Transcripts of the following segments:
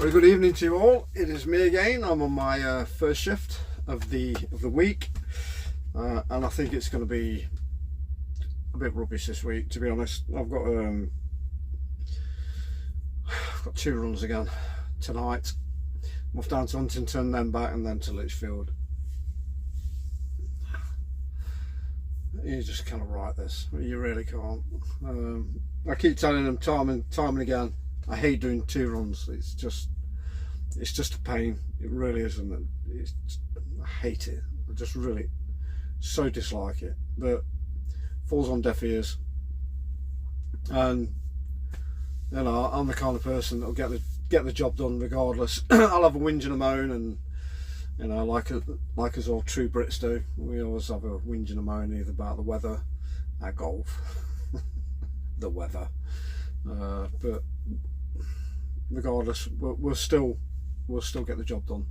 Very good evening to you all. It is me again. I'm on my first shift of the week, and I think it's going to be a bit rubbish this week, to be honest. I've got 2 runs again tonight. I'm off down to Huntington, then back, and then to Litchfield. You just cannot write this. You really can't. I keep telling them time and again, I hate doing 2 runs. It's just a pain. It really isn't. I hate it. I just really so dislike it. But falls on deaf ears. And you know, I'm the kind of person that'll get the job done regardless. I'll have a whinge and a moan, and you know, like us all true Brits do. We always have a whinge and a moan either about the weather, our golf, the weather. But regardless, we'll still get the job done.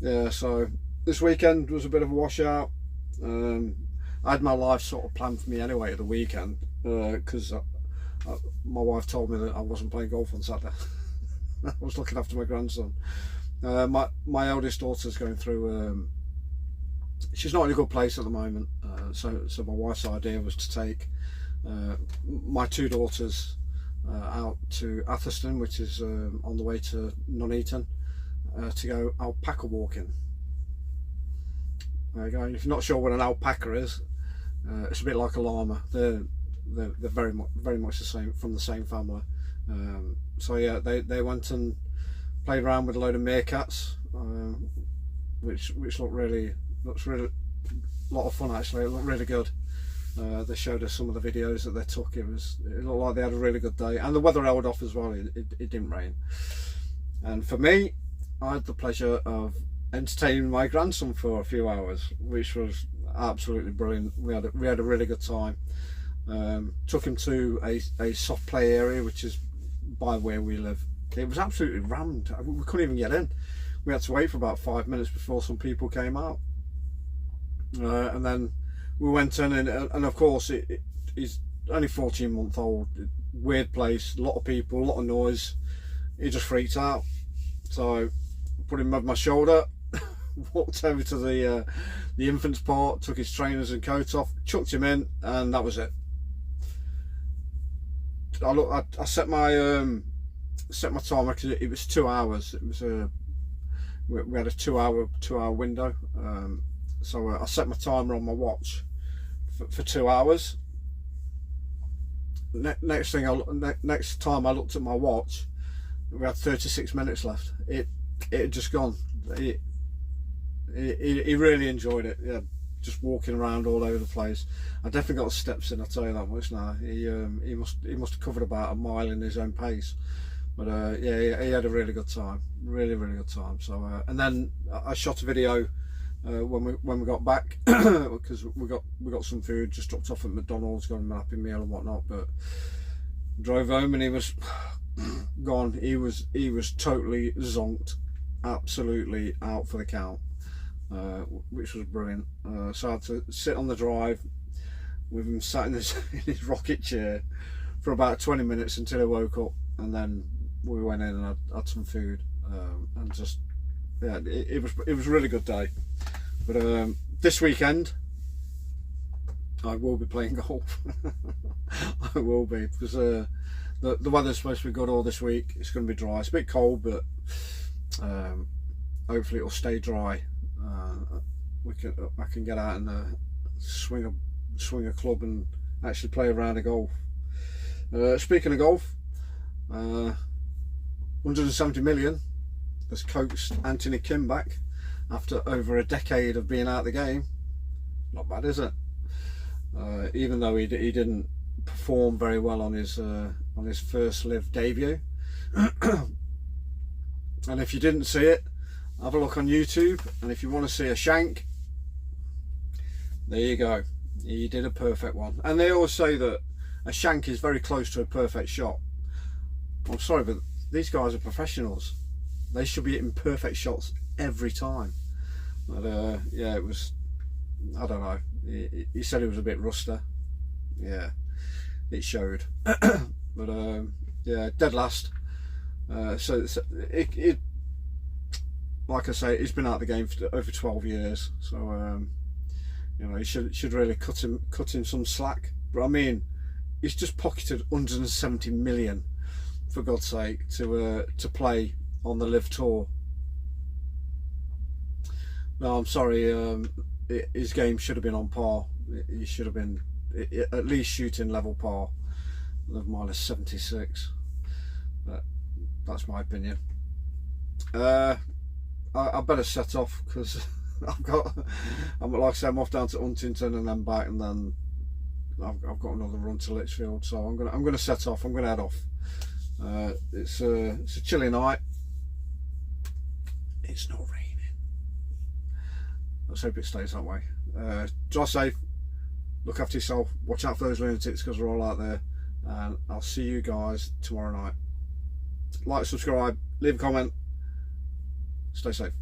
Yeah. So this weekend was a bit of a washout. I had my life sort of planned for me anyway at the weekend, because my wife told me that I wasn't playing golf on Saturday. I was looking after my grandson. My eldest daughter's going through. She's not in a good place at the moment, so my wife's idea was to take my 2 daughters out to Atherstone, which is on the way to Nuneaton, to go alpaca walking. There you go. If you're not sure what an alpaca is, it's a bit like a llama. They're very much the same, from the same family. So yeah, they went and played around with a load of meerkats, which looks really a lot of fun actually. It looked really good. They showed us some of the videos that they took. It looked like they had a really good day, and the weather held off as well. It didn't rain. And for me, I had the pleasure of entertaining my grandson for a few hours, which was absolutely brilliant. We had a really good time. Took him to a soft play area, which is by where we live. It was absolutely rammed. We couldn't even get in. We had to wait for about 5 minutes before some people came out, and then we went in, and of course he's only 14-month-old. Weird place, a lot of people, a lot of noise. He just freaked out. So put him on my shoulder, walked over to the infants part, took his trainers and coat off, chucked him in, and that was it. I set my timer because it was 2 hours. It was we had a 2 hour window. So I set my timer on my watch for 2 hours. Next time I looked at my watch, we had 36 minutes left. It had just gone. He really enjoyed it. Yeah, just walking around all over the place. I definitely got steps in, I'll tell you that much now. He must have covered about a mile in his own pace. But yeah, he had a really good time, really good time. So and then I shot a video when we got back, because we got some food just dropped off at McDonald's, got him a Happy Meal and whatnot. But drove home and he was gone. He was totally zonked, absolutely out for the count, which was brilliant. So I had to sit on the drive with him sat in his rocket chair for about 20 minutes until he woke up, and then we went in and had some food, and just yeah, it was a really good day. But this weekend I will be playing golf. I will be, because the weather's supposed to be good all this week. It's going to be dry. It's a bit cold, but hopefully it'll stay dry. I can get out and swing a club and actually play a round of golf. Speaking of golf, 170 million has coaxed Anthony Kim back after over a decade of being out of the game. Not bad, is it? Even though he didn't perform very well on his first live debut. And if you didn't see it, have a look on YouTube, and if you want to see a shank, there you go. He did a perfect one. And they always say that a shank is very close to a perfect shot. I'm sorry, but these guys are professionals. They should be hitting perfect shots every time. But yeah, it was, I don't know, he said it was a bit rusty. Yeah, it showed. But yeah, dead last. So it, like I say, he's been out of the game for over 12 years. So you know, he should really cut him some slack. But I mean, he's just pocketed 170 million, for God's sake, to play on the Live Tour. No, I'm sorry. His game should have been on par. He should have been at least shooting level par, minus 76. But that's my opinion. I better set off because I'm like I say, I'm off down to Huntington and then back, and then I've got another run to Litchfield. So I'm gonna set off. I'm gonna head off. It's a chilly night. It's not raining. Let's hope it stays that way. Drive safe, look after yourself, watch out for those lunatics because they're all out there, and I'll see you guys tomorrow night. Like, subscribe, leave a comment, stay safe.